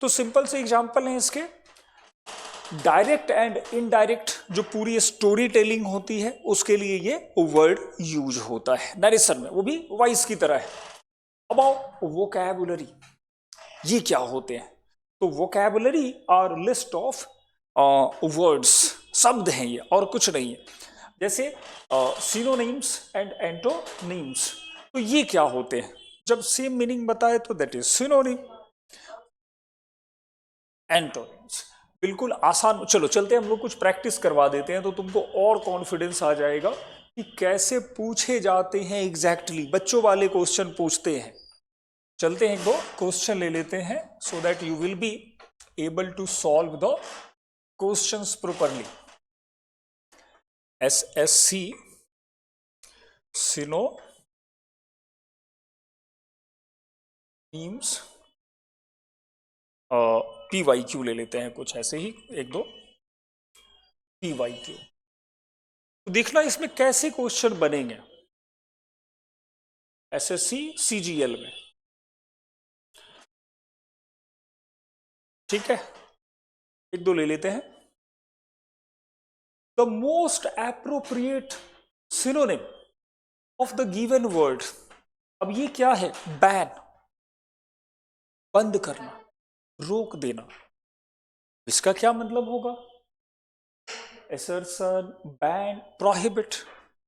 तो सिंपल से एग्जांपल हैं इसके। डायरेक्ट एंड इनडायरेक्ट जो पूरी स्टोरी टेलिंग होती है उसके लिए ये वर्ड यूज होता है नरेशन में, वो भी वॉइस की तरह है। अब आओ वोकैबुलरी, ये क्या होते हैं, तो vocabulary are list of words, शब्द हैं ये और कुछ नहीं है, जैसे सिनोनिम्स एंड एंटोनिम्स। तो ये क्या होते हैं, जब सेम मीनिंग बताए तो दैट इज सिनोनिम, एंटोनिम्स। बिल्कुल आसान, चलो चलते हैं हम लोग कुछ प्रैक्टिस करवा देते हैं तो तुमको और कॉन्फिडेंस आ जाएगा कि कैसे पूछे जाते हैं एग्जैक्टली, बच्चों वाले क्वेश्चन पूछते हैं। चलते हैं एक दो क्वेश्चन ले लेते हैं, so that you will be able to solve the questions properly. SSC synonyms, PYQ ले लेते हैं कुछ ऐसे ही एक दो PYQ, तो देखना इसमें कैसे क्वेश्चन बनेंगे SSC CGL में, ठीक है। एक दो ले लेते हैं। The most appropriate synonym of the given word, अब ये क्या है, बैन, बंद करना, रोक देना, इसका क्या मतलब होगा, असर्शन, बैन, प्रोहिबिट,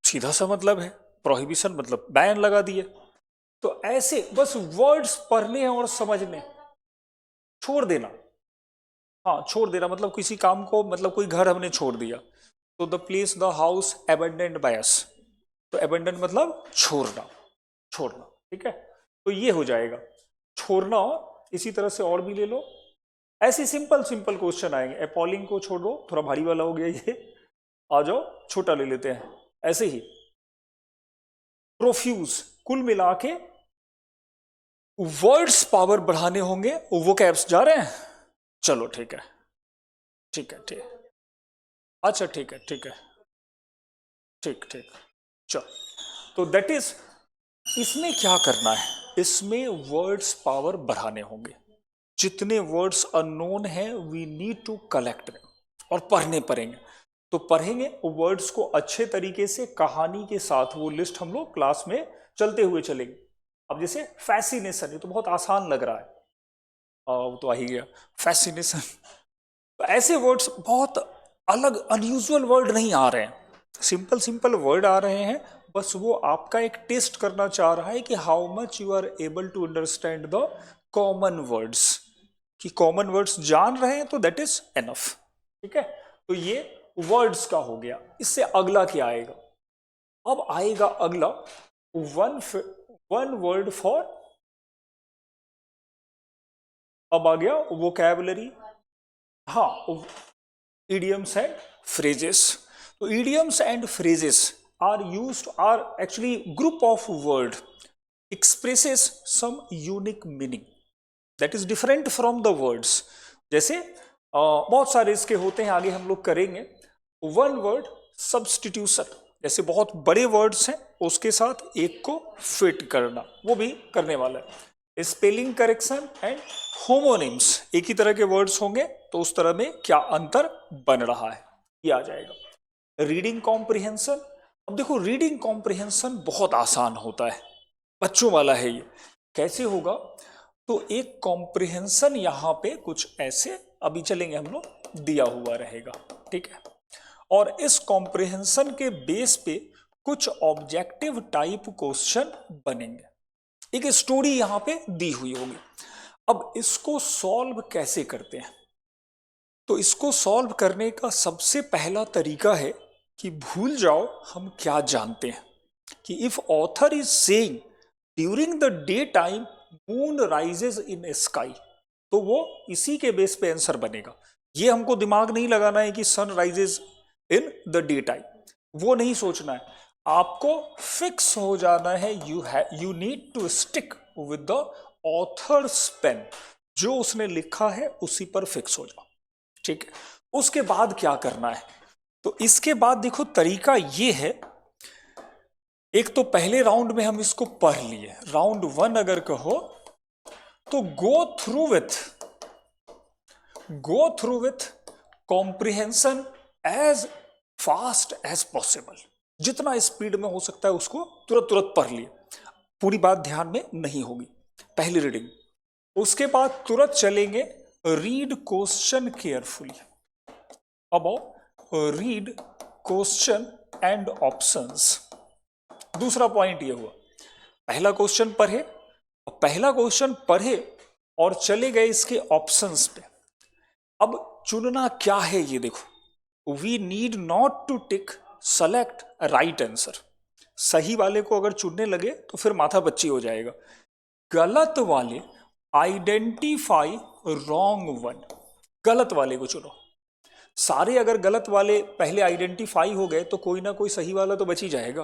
सीधा सा मतलब है, प्रोहिबिशन मतलब बैन लगा दिए। तो ऐसे बस वर्ड्स पढ़ने और समझने, छोड़ देना, हाँ छोड़ देना मतलब किसी काम को, मतलब कोई घर हमने छोड़ दिया, तो the place the house abandoned by us, तो अबेंडेंड मतलब छोड़ना, छोड़ना, ठीक है। तो ये हो जाएगा छोड़ना। इसी तरह से और भी ले लो, ऐसे सिंपल सिंपल क्वेश्चन आएंगे। अपॉलिंग को छोड़ दो, थोड़ा भारी वाला हो गया ये, आ जाओ छोटा ले लेते हैं, ऐसे ही प्रोफ्यूज, कुल मिला के वर्ड्स पावर बढ़ाने होंगे, वो कैप्स जा रहे हैं, चलो ठीक है, ठीक है, ठीक, अच्छा ठीक है, ठीक है, ठीक ठीक, चलो। तो दैट इज, इसमें क्या करना है, इसमें वर्ड्स पावर बढ़ाने होंगे, जितने वर्ड्स अननोन हैं वी नीड टू कलेक्ट और पढ़ने पड़ेंगे। तो पढ़ेंगे वर्ड्स को अच्छे तरीके से, कहानी के साथ, वो लिस्ट हम लोग क्लास में चलते हुए चलेंगे। अब जैसे फैसिनेशन, ये तो बहुत आसान लग रहा है, वो तो आ ही गया, फैसिनेशन। तो ऐसे वर्ड्स बहुत अलग अनयूजुअल वर्ड नहीं आ रहे हैं, सिंपल सिंपल वर्ड आ रहे हैं, बस वो आपका एक टेस्ट करना चाह रहा है कि how much you are able to understand the common words, कि कॉमन वर्ड्स जान रहे हैं तो दैट इज एनफ। ठीक है, तो ये वर्ड्स का हो गया। इससे अगला क्या आएगा? अब आएगा अगला वन वन वर्ड फॉर, अब आ गया वोकैबुलरी। हाँ, idioms and phrases. So idioms and phrases are used, are actually group of word expresses some unique meaning that is different from the words. जैसे बहुत सारे इसके होते हैं, आगे हम लोग करेंगे। वन वर्ड सब्सटीट्यूशन, जैसे बहुत बड़े वर्ड्स हैं उसके साथ एक को फिट करना, वो भी करने वाला है। स्पेलिंग करेक्शन एंड होमोनिम्स, एक ही तरह के वर्ड्स होंगे तो उस तरह में क्या अंतर बन रहा है, ये आ जाएगा। रीडिंग कॉम्प्रिहेंशन, अब देखो रीडिंग कॉम्प्रिहेंशन बहुत आसान होता है, बच्चों वाला है ये। कैसे होगा? तो एक कॉम्प्रिहेंशन यहां पे कुछ ऐसे अभी चलेंगे हम लोग, दिया हुआ रहेगा। ठीक है, और इस कॉम्प्रिहेंशन के बेस पे कुछ ऑब्जेक्टिव टाइप क्वेश्चन बनेंगे। एक स्टोरी यहां पे दी हुई होगी। अब इसको सॉल्व कैसे करते हैं? तो इसको सॉल्व करने का सबसे पहला तरीका है कि भूल जाओ हम क्या जानते हैं, कि if author is saying during the day time moon rises in sky, तो वो इसी के बेस पे आंसर बनेगा। ये हमको दिमाग नहीं लगाना है कि sun rises in the day time, वो नहीं सोचना है। आपको फिक्स हो जाना है, you need to stick with the author's pen, जो उसने लिखा है उसी पर फिक्स हो जाओ। ठीक है, उसके बाद क्या करना है? तो इसके बाद देखो तरीका ये है, एक तो पहले राउंड में हम इसको पढ़ लिए, राउंड 1 अगर कहो तो go through with comprehension as fast as possible, जितना स्पीड में हो सकता है उसको तुरंत तुरंत पढ़ लिए, पूरी बात ध्यान में नहीं होगी, पहली रीडिंग। उसके बाद तुरंत चलेंगे read question carefully, about read question and options. दूसरा पॉइंट ये हुआ, पहला क्वेश्चन पढ़े, पहला क्वेश्चन पढ़े और चले गए इसके ऑप्शंस पे। अब चुनना क्या है ये देखो, we need not to tick select right answer. सही वाले को अगर चुनने लगे तो फिर माथा पच्ची हो जाएगा। गलत वाले आइडेंटिफाई रॉन्ग वन, गलत वाले को चुनो। सारे अगर गलत वाले पहले आइडेंटिफाई हो गए तो कोई ना कोई सही वाला तो बच ही जाएगा।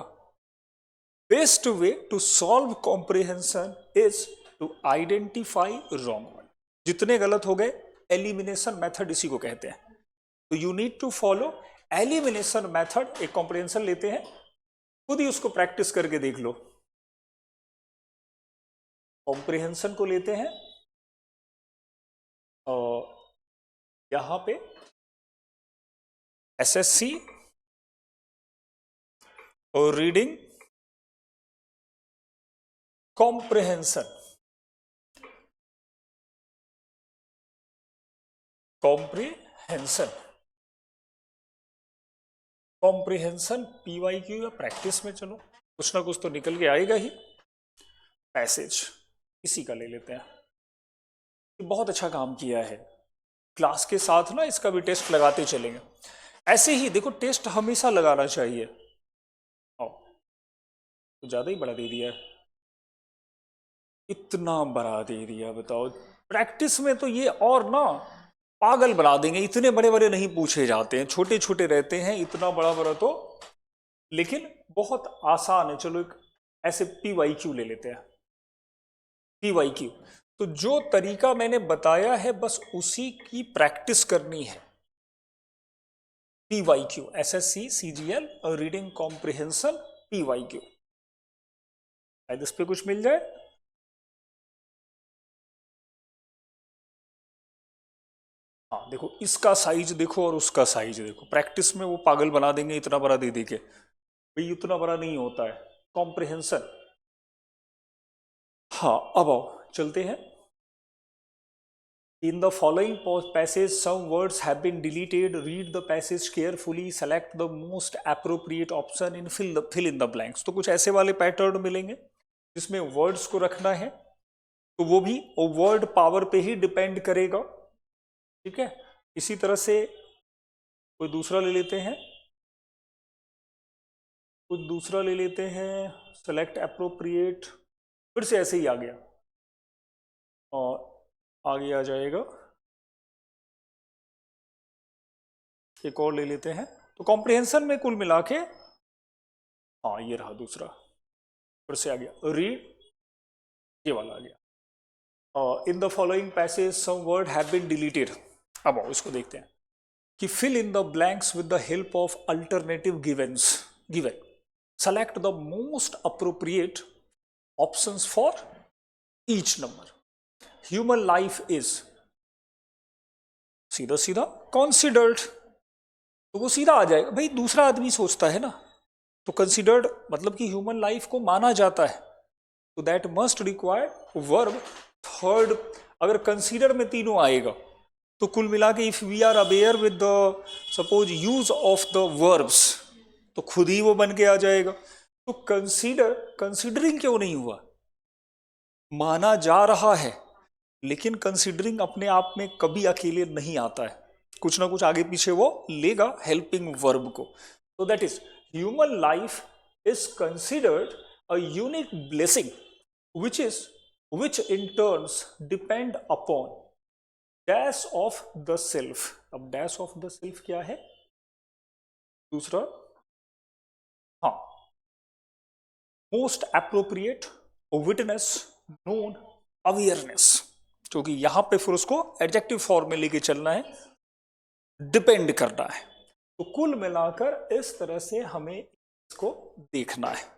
Best way to solve comprehension is to identify wrong one. जितने गलत हो गए, एलिमिनेशन मेथड इसी को कहते हैं। तो you need to follow elimination method. एक कॉम्प्रिहेंशन लेते हैं, खुद ही उसको प्रैक्टिस करके देख लो। कॉम्प्रिहेंशन को लेते हैं और यहां पे एसएससी और रीडिंग कॉम्प्रिहेंशन, कॉम्प्रिहेंशन पीवाईक्यू या प्रैक्टिस में चलो, कुछ ना कुछ तो निकल के आएगा ही। पैसेज इसी का ले लेते हैं, बहुत अच्छा काम किया है। क्लास के साथ ना इसका भी टेस्ट लगाते चलेंगे। ऐसे ही देखो, टेस्ट हमेशा लगाना चाहिए। तो ज्यादा ही बड़ा दे दिया है, इतना बड़ा दे दिया, बताओ। प्रैक्टिस में तो ये और ना पागल बना देंगे, इतने बड़े बड़े नहीं पूछे जाते हैं, छोटे छोटे रहते हैं, इतना बड़ा बड़ा तो, लेकिन बहुत आसान है। चलो एक ऐसे पीवाईक्यू ले लेते हैं। पीवाईक्यू, तो जो तरीका मैंने बताया है बस उसी की प्रैक्टिस करनी है। पीवाईक्यू, एसएससी सीजीएल और रीडिंग कॉम्प्रिहेंशन पीवाईक्यू, शायद इस पे कुछ मिल जाए। हाँ देखो, इसका साइज देखो और उसका साइज देखो, प्रैक्टिस में वो पागल बना देंगे इतना बड़ा दे दे के, भाई इतना बड़ा नहीं होता है कॉम्प्रिहेंशन। हाँ, अब आओ चलते हैं In the following passage, some words have been deleted. Read the passage carefully. Select the most appropriate option and fill in the blanks. तो कुछ ऐसे वाले पैटर्न मिलेंगे जिसमें वर्ड्स को रखना है, तो वो भी वर्ड पावर पे ही डिपेंड करेगा। ठीक है, इसी तरह से कोई दूसरा ले लेते हैं, सेलेक्ट एप्रोप्रिएट, फिर से ऐसे ही आ गया और आगे आ जाएगा। एक और ले लेते हैं, तो कॉम्प्रिहेंशन में कुल मिला के हाँ ये रहा दूसरा, फिर से आ गया रीड, ये वाला आ गया। In the following passage some word have been deleted. अब आओ इसको देखते हैं कि fill in the blanks with the help of alternative given. Select the most appropriate options for each number. Human life is सीधा सीधा कंसिडर्ड, तो वो सीधा आ जाएगा। भाई दूसरा आदमी सोचता है ना, तो कंसिडर्ड मतलब कि ह्यूमन लाइफ को माना जाता है, तो that must require verb third. अगर कंसीडर में तीनों आएगा तो कुल मिला के if we are aware with the suppose use of the verbs, तो खुद ही वो बन के आ जाएगा। तो कंसीडरिंग क्यों नहीं हुआ? माना जा रहा है, लेकिन कंसीडरिंग अपने आप में कभी अकेले नहीं आता है, कुछ ना कुछ आगे पीछे वो लेगा हेल्पिंग वर्ब को। तो that is human life is considered a unique blessing which in turns depend upon dash of the self। अब dash of the self क्या है? दूसरा हाँ, most appropriate witness known awareness, क्योंकि यहां पे फिर उसको एडजेक्टिव फॉर्म में लेके चलना है, डिपेंड करना है। तो कुल मिलाकर इस तरह से हमें इसको देखना है।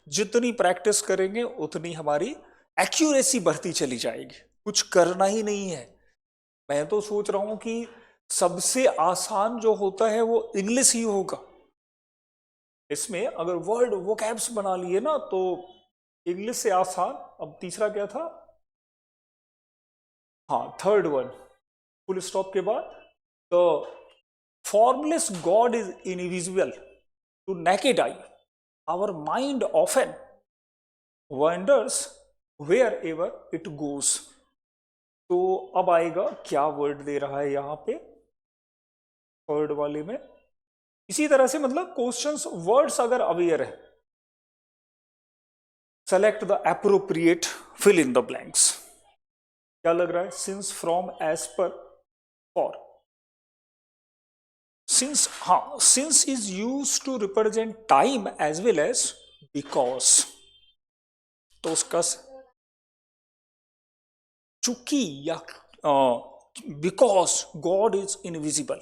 जितनी प्रैक्टिस करेंगे उतनी हमारी एक्यूरेसी बढ़ती चली जाएगी, कुछ करना ही नहीं है। मैं तो सोच रहा हूं कि सबसे आसान जो होता है वो इंग्लिश ही होगा। इसमें अगर वर्ड वोकैब्स बना लिए ना तो इंग्लिश से आसान। अब तीसरा क्या था? हाँ थर्ड वन, फुल स्टॉप के बाद the formless God is invisible to naked eye, our mind often wonders wherever it goes. तो अब आएगा क्या वर्ड दे रहा है यहां पे थर्ड वाले में। इसी तरह से मतलब क्वेश्चंस वर्ड्स अगर अवेयर है, select the appropriate fill in the blanks. क्या लग रहा है? Since, from, as per, for. Since, हाँ, since is used to represent time as well as because, तो उसका चूंकि या बिकॉज गॉड इज इनविजिबल,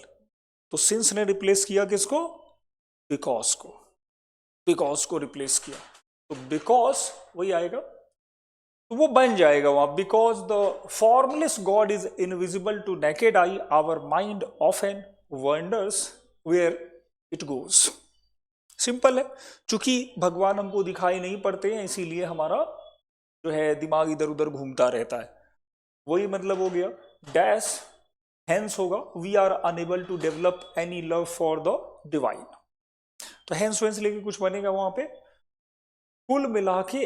तो सिंस ने रिप्लेस किया किसको? बिकॉज को, बिकॉज को रिप्लेस किया, तो बिकॉज वही आएगा, तो वो बन जाएगा वहां because the formless God is invisible to naked eye, our mind often wonders where it goes. Simple है, चूंकि भगवान हमको दिखाई नहीं पड़ते हैं इसीलिए हमारा जो है दिमाग इधर उधर घूमता रहता है, वही मतलब हो गया। डैश हेंस होगा we are unable to develop any love for the divine, तो हेंस वेंस लेके कुछ बनेगा वहां पे। कुल मिला के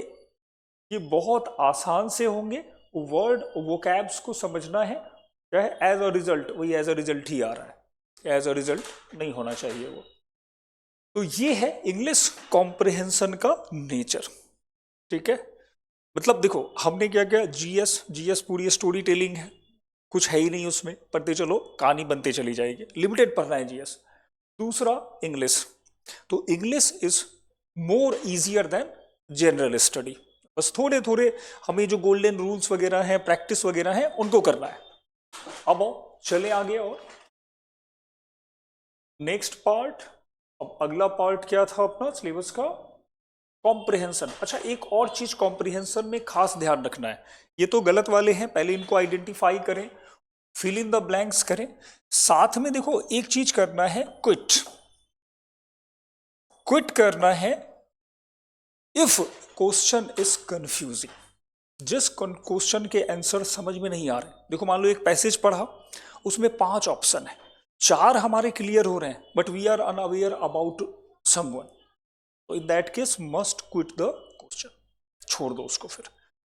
ये बहुत आसान से होंगे। वर्ड वोकैब्स को समझना है, क्या है? एज अ रिजल्ट, वही एज अ रिजल्ट ही आ रहा है, एज अ रिजल्ट नहीं होना चाहिए वो। तो ये है इंग्लिश कॉम्प्रिहेंशन का नेचर। ठीक है, मतलब देखो हमने क्या किया, जीएस पूरी स्टोरी टेलिंग है, कुछ है ही नहीं उसमें, पढ़ते चलो कहानी बनते चली जाएगी, लिमिटेड पढ़ना है जीएस। दूसरा इंग्लिश, तो English is more easier than general study, बस थोड़े थोड़े हमें जो गोल्डन रूल्स वगैरह हैं, प्रैक्टिस वगैरह हैं, उनको करना है। अब चले आगे और नेक्स्ट पार्ट। अब अगला पार्ट क्या था अपना सिलेबस का? कॉम्प्रिहेंशन। अच्छा, एक और चीज कॉम्प्रिहेंशन में खास ध्यान रखना है, ये तो गलत वाले हैं, पहले इनको आइडेंटिफाई करें, फिल इन द ब्लैंक्स करें, साथ में देखो एक चीज करना है, क्विट करना है इफ क्वेश्चन इज कंफ्यूजिंग। जिस क्वेश्चन के आंसर समझ में नहीं आ रहे, देखो मान लो एक पैसेज पढ़ा, उसमें 5 ऑप्शन है, 4 हमारे क्लियर हो रहे हैं, but we are unaware about someone, तो in that case must quit the question, छोड़ दो उसको। फिर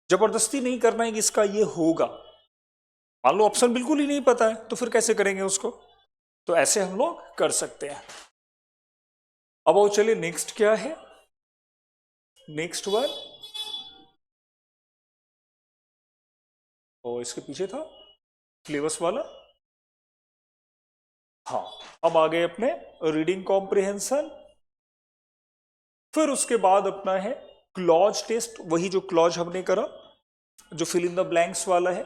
जबरदस्ती नहीं करना है कि इसका ये होगा, मान लो ऑप्शन बिल्कुल ही नहीं पता है तो फिर कैसे करेंगे उसको, तो ऐसे हम लोग कर सकते हैं। अब आओ चलिए नेक्स्ट क्या है, नेक्स्ट वन, और इसके पीछे था सिलेबस वाला। हाँ, अब आ गए अपने रीडिंग कॉम्प्रिहेंशन, फिर उसके बाद अपना है क्लॉज टेस्ट, वही जो क्लॉज हमने करा, जो फिल इन द ब्लैंक्स वाला है,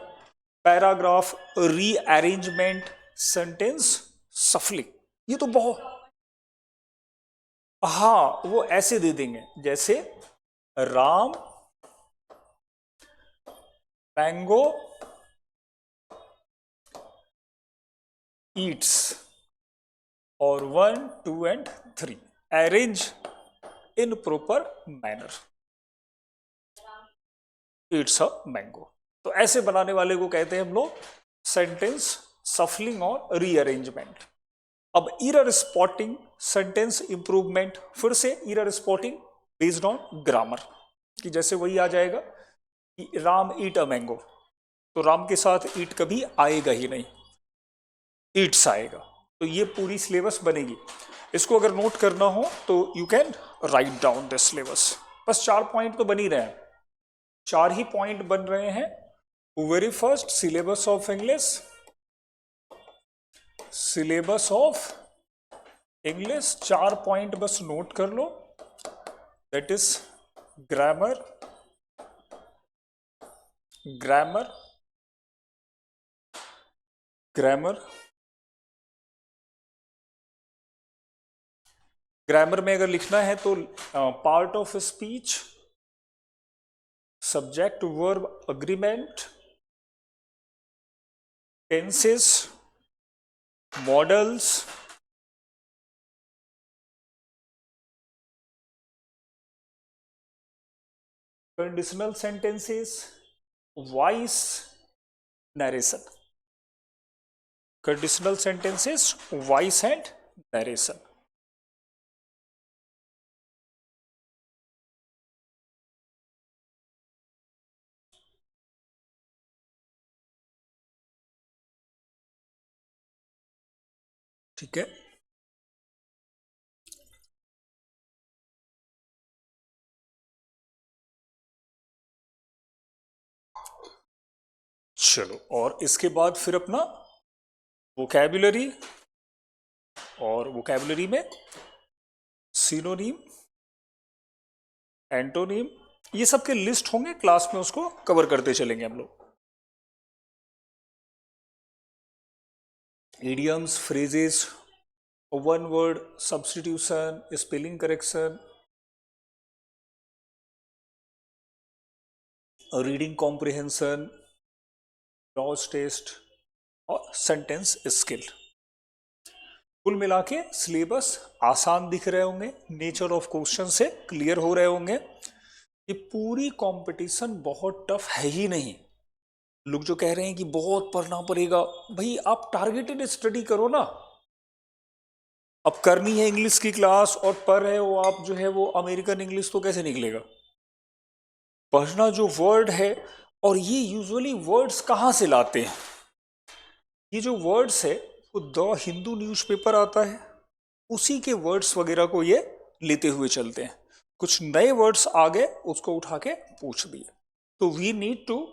पैराग्राफ रीअरेंजमेंट, सेंटेंस सफलिंग, ये तो बहुत, हाँ वो ऐसे दे देंगे जैसे राम मैंगो ईट्स, और 1 2 and 3 arrange in proper manner, it's a mango. तो ऐसे बनाने वाले को कहते हैं हम लोग सेंटेंस सफलिंग और रीअरेंजमेंट। अब एरर स्पॉटिंग, सेंटेंस इंप्रूवमेंट, फिर से error spotting based on grammar, कि जैसे वही आ जाएगा कि राम ईट अ मैंगो, तो राम के साथ ईट कभी आएगा ही नहीं, ईट्स आएगा। तो ये पूरी सिलेबस बनेगी, इसको अगर नोट करना हो तो you can write down this syllabus. बस 4 पॉइंट तो बन ही रहे हैं, 4 ही पॉइंट बन रहे हैं। Very first syllabus of English, syllabus of English 4 point बस नोट कर लो, that is grammar, grammar, grammar, grammar में अगर लिखना है तो part of speech, subject verb agreement, tenses, modals, conditional sentences, voice narration, conditional sentences, voice and narration. ठीक है, चलो, और इसके बाद फिर अपना वोकैबुलरी, और वोकैबुलरी में सिनोनिम, एंटोनिम, ये सब के लिस्ट होंगे, क्लास में उसको कवर करते चलेंगे हम लोग। Idioms, phrases, one word substitution, spelling correction, reading comprehension, cloze test और सेंटेंस स्किल। कुल मिला के सिलेबस आसान दिख रहे होंगे, नेचर ऑफ क्वेश्चन से क्लियर हो रहे होंगे। ये पूरी कंपटीशन बहुत टफ है ही नहीं। लोग जो कह रहे हैं कि बहुत पढ़ना पड़ेगा, भाई आप टारगेटेड स्टडी करो ना। अब करनी है इंग्लिश की क्लास और पढ़ रहे हो आप जो है वो अमेरिकन इंग्लिश, तो कैसे निकलेगा? पढ़ना जो वर्ड है, और ये यूजुअली वर्ड्स कहाँ से लाते हैं? ये जो वर्ड्स है वो द हिंदू न्यूज़पेपर आता है, उसी के वर्ड्स वगैरह को ये लेते हुए चलते हैं। कुछ नए वर्ड्स आ गए, उसको उठा के पूछ दिए। तो we need to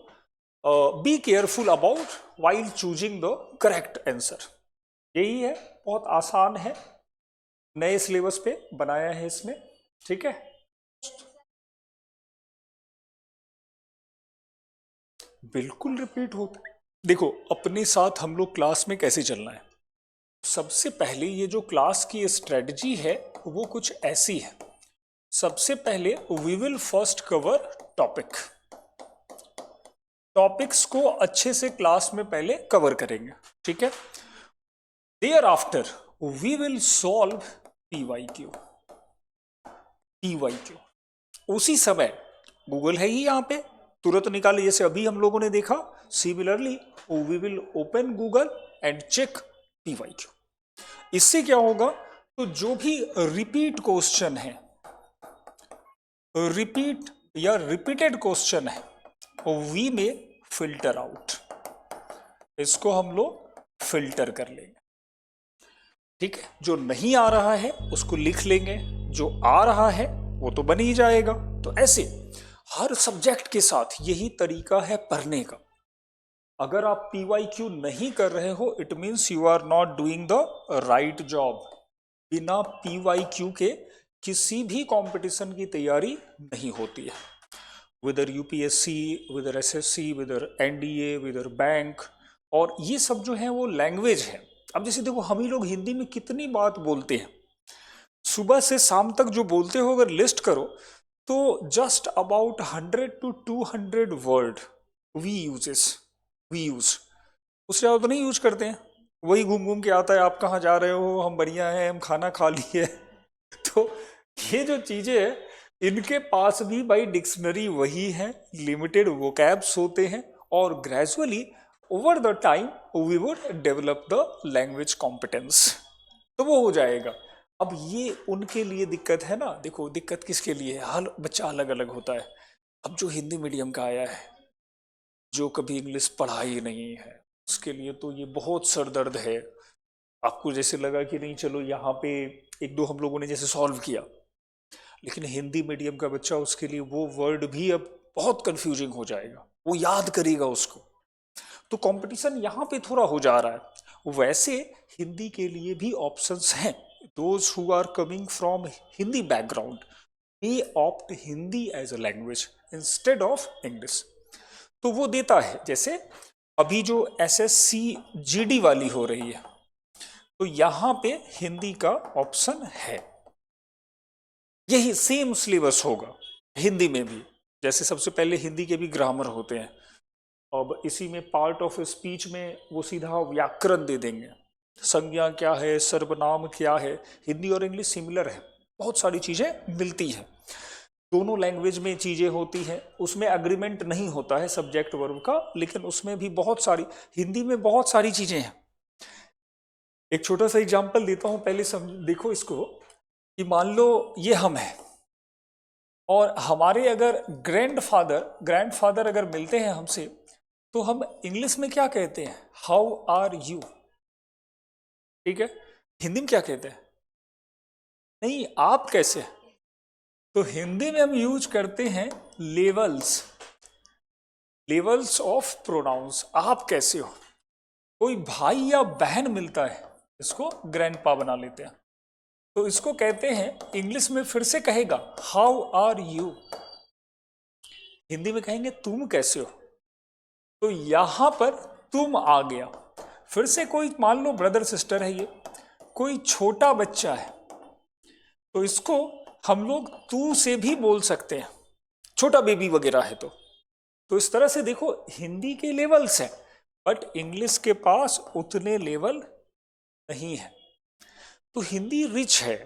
be careful about while choosing the correct answer. यही है, बहुत आसान है, नए सिलेबस पे बनाया है इसमें। ठीक है, बिल्कुल रिपीट होता है। देखो अपने साथ हम लोग क्लास में कैसे चलना है, सबसे पहले ये जो क्लास की स्ट्रेटजी है वो कुछ ऐसी है। सबसे पहले we will first cover topic, topics को अच्छे से क्लास में पहले कवर करेंगे। ठीक है, thereafter we will solve PYQ, PYQ. उसी समय गूगल है ही यहाँ पे, तुरंत निकाले, जैसे अभी हम लोगों ने देखा। Similarly we will open Google and check PYQ। इससे क्या होगा, तो जो भी रिपीट क्वेश्चन है, रिपीट या रिपीटेड क्वेश्चन है, वी में फिल्टर आउट, इसको हम लोग फिल्टर कर लेंगे। ठीक है, जो नहीं आ रहा है उसको लिख लेंगे, जो आ रहा है वो तो बन ही जाएगा। तो ऐसे हर सब्जेक्ट के साथ यही तरीका है पढ़ने का। अगर आप PYQ नहीं कर रहे हो, it means you are not doing the right job. बिना PYQ के किसी भी कंपटीशन की तैयारी नहीं होती है, विदर UPSC, विदर SSC, विदर NDA, विदर बैंक। और ये सब जो है वो लैंग्वेज है। अब जैसे देखो, हम ही लोग हिंदी में कितनी बात बोलते हैं, सुबह से शाम तक जो बोलते हो, अगर लिस्ट करो तो just about 100 to 200 word we use, उससे ज़्यादा तो नहीं यूज करते हैं। वही घूम घूम के आता है, आप कहाँ जा रहे हो, हम बढ़िया हैं, हम खाना खा लिए। तो ये जो चीज़ें हैं, इनके पास भी भाई डिक्शनरी वही है, लिमिटेड वोकैब्स होते हैं, और gradually over the time we would develop the language competence, तो वो हो जाएगा। अब ये उनके लिए दिक्कत है ना। देखो, दिक्कत किसके लिए है, हर बच्चा अलग अलग होता है। अब जो हिंदी मीडियम का आया है, जो कभी इंग्लिश पढ़ा ही नहीं है, उसके लिए तो ये बहुत सरदर्द है। आपको जैसे लगा कि नहीं चलो यहाँ पे एक दो हम लोगों ने जैसे सॉल्व किया, लेकिन हिंदी मीडियम का बच्चा, उसके लिए वो वर्ड भी अब बहुत कंफ्यूजिंग हो जाएगा, वो याद करेगा उसको। तो कंपटीशन यहाँ पे थोड़ा हो जा रहा है। वैसे हिंदी के लिए भी ऑप्शंस हैं। Those who are coming from Hindi background may opt Hindi as a language instead of English. तो वो देता है, जैसे अभी जो SSC GD वाली हो रही है, तो यहाँ पे हिंदी का ऑप्शन है। यही सेम सिलेबस होगा हिंदी में भी। जैसे सबसे पहले हिंदी के भी ग्रामर होते हैं, अब इसी में पार्ट ऑफ स्पीच में वो सीधा व्याकरण दे देंगे, संज्ञा क्या है, सर्वनाम क्या है। हिंदी और इंग्लिश सिमिलर है, बहुत सारी चीजें मिलती हैं, दोनों लैंग्वेज में चीजें होती हैं। उसमें अग्रीमेंट नहीं होता है सब्जेक्ट वर्ब का, लेकिन उसमें भी बहुत सारी, हिंदी में बहुत सारी चीजें हैं। एक छोटा सा एग्जांपल देता हूं, पहले देखो इसको, कि मान लो ये हम हैं, और हमारे अगर ग्रैंडफादर अगर मिलते हैं हमसे, तो हम इंग्लिश में क्या कहते हैं, हाउ आर यू। ठीक है, हिंदी में क्या कहते हैं, नहीं आप कैसे। तो हिंदी में हम यूज करते हैं लेवल्स ऑफ प्रोनाउंस, आप कैसे हो। कोई भाई या बहन मिलता है, इसको ग्रैंडपा बना लेते हैं, तो इसको कहते हैं, इंग्लिश में फिर से कहेगा हाउ आर यू, हिंदी में कहेंगे तुम कैसे हो। तो यहां पर तुम आ गया। फिर से कोई मान लो ब्रदर सिस्टर है, ये कोई छोटा बच्चा है, तो इसको हम लोग तू से भी बोल सकते हैं, छोटा बेबी वगैरह है तो इस तरह से देखो, हिंदी के लेवल्स हैं, बट इंग्लिश के पास उतने लेवल नहीं है। तो हिंदी रिच है,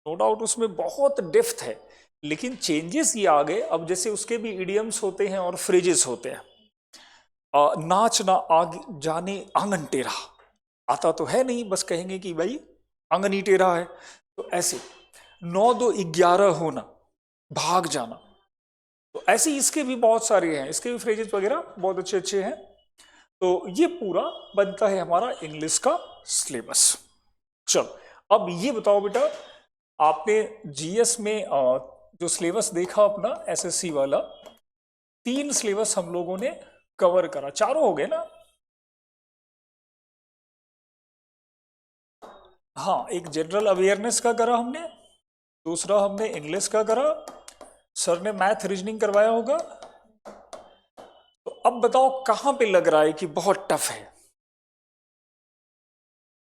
नो डाउट, उसमें बहुत डेप्थ है, लेकिन चेंजेस ये आ गए। अब जैसे उसके भी इडियम्स होते हैं और फ्रेजेस होते हैं। नाच ना आगे जाने आंगन टेढ़ा, आता तो है नहीं, बस कहेंगे कि भाई आंगन ही टेढ़ा है। तो ऐसे 9 2 11 होना, भाग जाना, तो ऐसे इसके भी बहुत सारे हैं, इसके भी फ्रेजेस वगैरह बहुत अच्छे अच्छे हैं। तो ये पूरा बनता है हमारा इंग्लिश का सिलेबस। चलो अब ये बताओ बेटा, आपने GS में जो सिलेबस देखा अपना SSC वाला, 3 सिलेबस हम लोगों ने कवर करा, चारों हो गए ना। हाँ, एक जनरल अवेयरनेस का करा हमने, दूसरा हमने इंग्लिश का करा, सर ने मैथ रीजनिंग करवाया होगा। तो अब बताओ कहां पे लग रहा है कि बहुत टफ है।